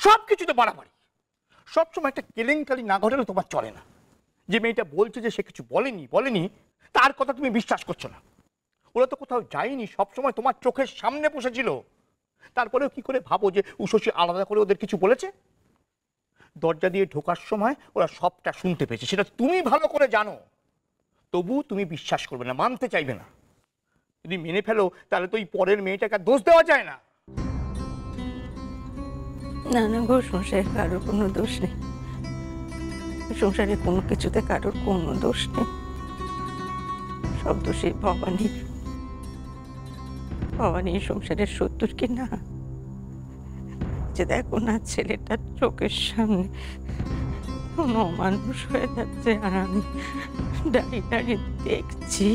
সব কিছুতে বাড়াবাড়ি। সবসময় একটা কেলেঙ্কারি না ঘটালে তোমার চলে না। যে মেয়েটা বলছে যে সে কিছু বলেনি তার কথা তুমি বিশ্বাস করছো না। ওরা তো কোথাও যায়নি, সবসময় তোমার চোখের সামনে বসেছিল। তারপরেও কি করে ভাবো যে উষসী আলাদা করে ওদের কিছু বলেছে? দরজা দিয়ে ঢোকার সময় ওরা সবটা শুনতে পেয়েছে, সেটা তুমি ভালো করে জানো। তবু তুমি বিশ্বাস করবে না, মানতে চাইবে না। যদি মেনে ফেলো তাহলে তো এই পরের মেয়েটাকে দোষ দেওয়া যায় না। না না গো, সংসারে কারোর কোনো দোষ নেই। সংসারে কোনো কিছুতে কারোর কোনো দোষ নেই। সব দোষী ভবানী। ভবানী সংসারের শত্রুর কি না? যে দেখো না, ছেলেটার চোখের সামনে অমানুষ হয়ে যাচ্ছে, আর আমি দাঁড়িয়ে দাঁড়িয়ে দেখছি,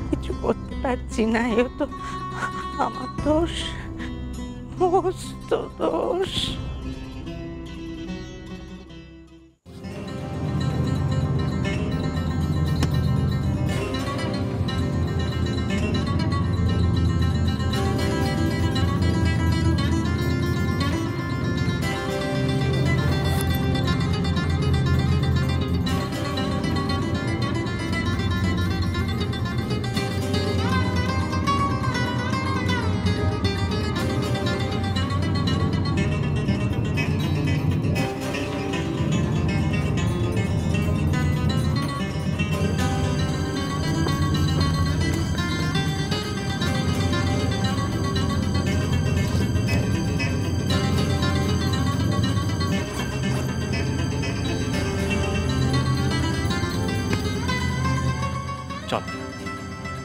কিছু করতে পারছি না। এ তো আমার দোষ, মস্ত দোষ।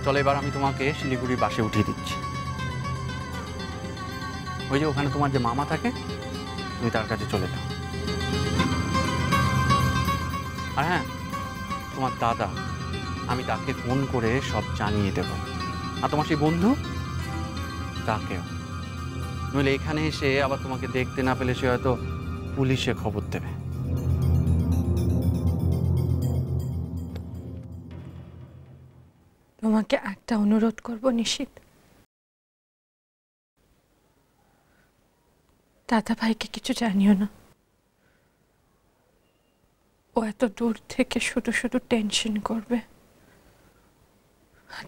চলো এবার আমি তোমাকে শিলিগুড়ির বাসে উঠিয়ে দিচ্ছি। ওই যে ওখানে তোমার যে মামা থাকে, তুমি তার কাছে চলে যাও। আর হ্যাঁ, তোমার দাদা, আমি তাকে ফোন করে সব জানিয়ে দেব। আর তোমার সেই বন্ধু, তাকেও। নইলে এখানে এসে আবার তোমাকে দেখতে না পেলে সে হয়তো পুলিশে খবর দেবে। তোমাকে একটা অনুরোধ করব নিশিত, দাদা ভাইকে কিছু জানিও না। ও এত দূর থেকে শুধু শুধু টেনশন করবে।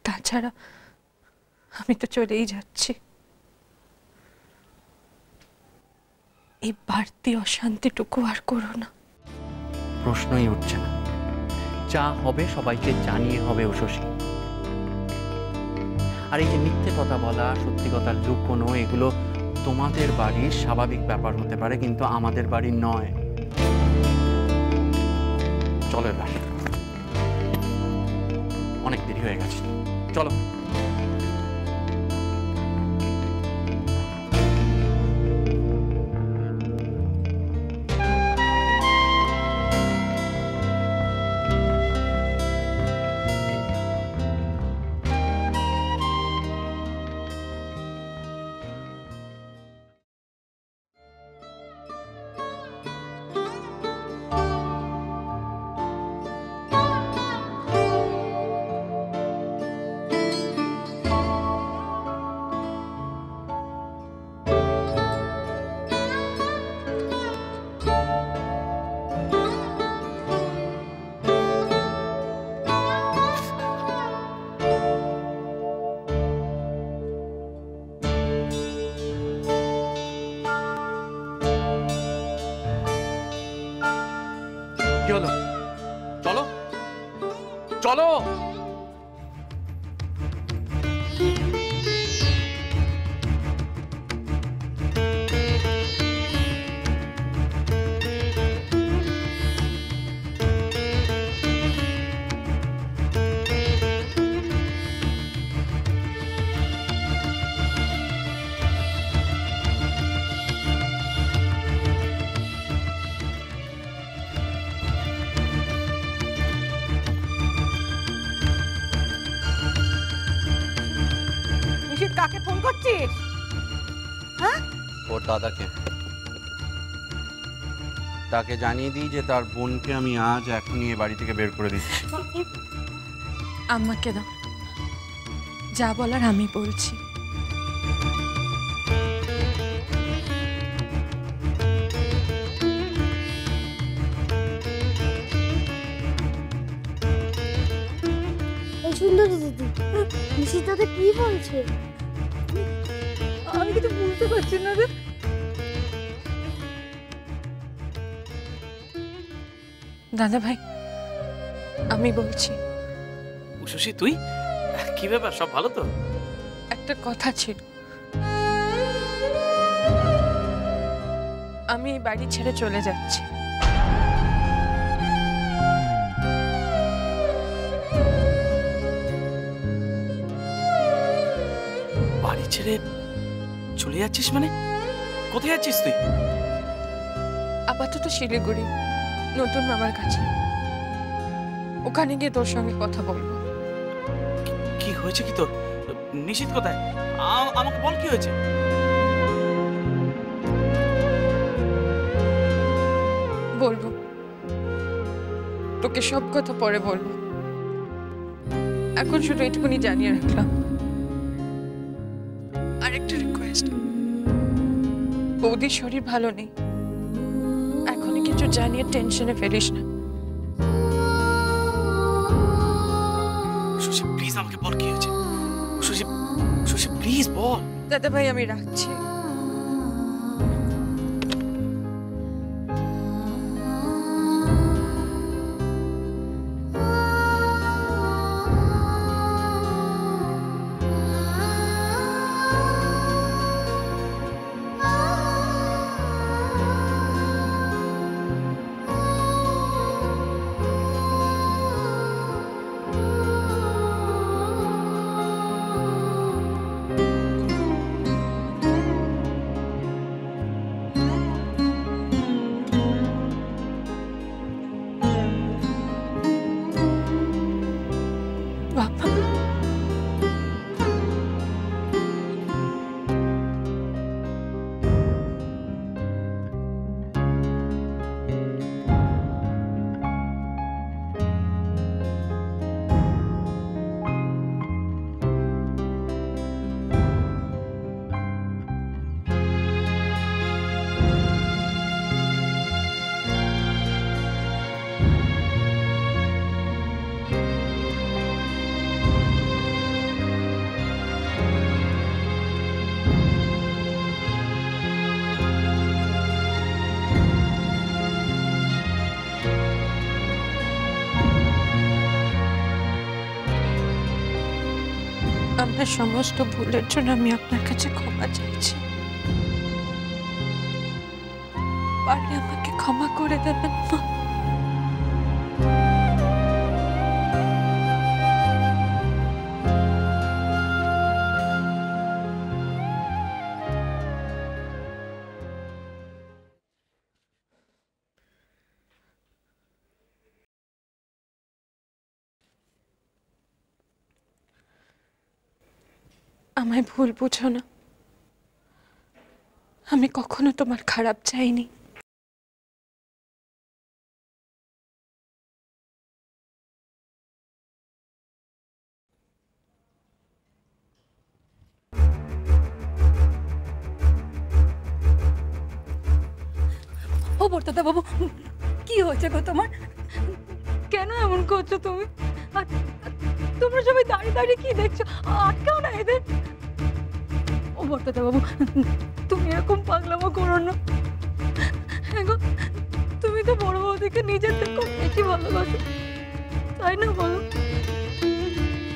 তাছাড়া আমি তো চলেই যাচ্ছি। এই বাড়তি অশান্তিটুকু আর করো না। প্রশ্নই উঠছে না। যা হবে সবাইকে জানিয়ে হবে উষসী। আর এই যে মিথ্যে কথা বলা, সত্যি কথা লুকোনো, এগুলো তোমাদের বাড়ির স্বাভাবিক ব্যাপার হতে পারে, কিন্তু আমাদের বাড়ির নয়। চলো এবার, অনেক দেরি হয়ে গেছে, চলো। কি হলো? চলো চলো। কাকে ফোন করছিস? হ্যাঁ, ওর দাদাকে। তাকে জানিয়ে দিই যে তার বোনকে আমি আজ এখনই এ বাড়ি থেকে বের করে দিচ্ছি। আমাকে দাও, যা বলার আমি বলছি। সুন্দরী দিদি, নিশিত দাদা কি বলছে? আমি কিছু বুঝতে পারছি না রে। দাদা ভাই, আমি বলছি। উষসী, তুই কি ব্যাপার? সব ভালো তো? একটা কথা ছিল, আমি এই বাড়ি ছেড়ে চলে যাচ্ছি। বাড়ি ছেড়ে চলে যাচ্ছিস মানে? কোথায় যাচ্ছিস তুই? আপাতত শিলিগুড়ি, নতুন মামার কাছে। ওখানে গিয়ে তোর সঙ্গে কথা বলবো। কি হয়েছে কি তোর? নিশিত কোথায়? আমাকে বল কি হয়েছে। বলবো, তোকে সব কথা পরে বলবো। এখন শুধু এইটুকুনি জানিয়ে রাখলাম। আরেকটা রিকোয়েস্ট, বৌদির শরীর ভালো নেই, এখনই কিছু জানিয়ে টেনশনে ফেলিস না। উষসী প্লিজ আমাকে বল কি হয়েছে। উষসী প্লিজ বল। দাদা ভাই, আমি রাখছি। বাবা, আপনার সমস্ত ভুলের জন্য আমি আপনার কাছে ক্ষমা চাইছি। পারলে আমাকে ক্ষমা করে দেবেন মা। আমায় ভুল বুঝো না, আমি কখনো তোমার খারাপ চাইনি। ও বর্তাদা বাবু, কি হয়েছে গো তোমার? কেন এমন করছো তুমি? আর তোমরা সবাই দাঁড়িয়ে দাঁড়িয়ে কি দেখছো? আটকাও না এদের। ও বর্তাদা বাবু, তুমি এরকম পাগলামো করো না। হ্যাঁ গো, তুমি তো বড় বৌদিকে নিজের থেকে খুব বেশি ভালোবাসো, তাই না বলো?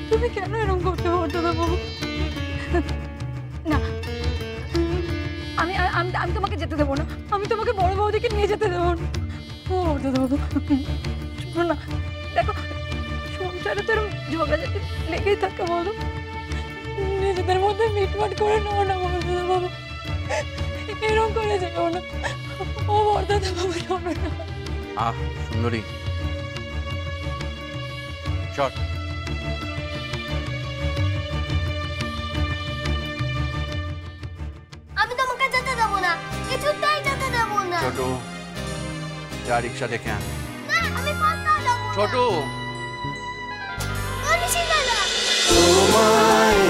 তুমি কেন এরকম করতে বর্তাদা বাবু? না, আমি আমি আমি তোমাকে যেতে দেবো না। আমি তোমাকে বড় বৌদিকে নিয়ে যেতে দেবো না। ও দাদা বাবু, শোনো না, দেখো সংসারে তো এরকম ঝগড়াঝাটি লেগেই থাকে, বলো? নিজেদের মধ্যে মিটমাট করে নেবো না বড়দাদা বাবু, এরকম করে যাবো না। ও বড়দাদা বাবু, শোনো না। সুন্দরী, চল। আমি তোমাকে যেতে দেবো না, কিছুতেই যেতে দেবো না। ছোট, যা রিক্সা দেখে আন। না, আমি কোথাও যাবো না। ছোট, ও নিশিত দাদা। তোমায়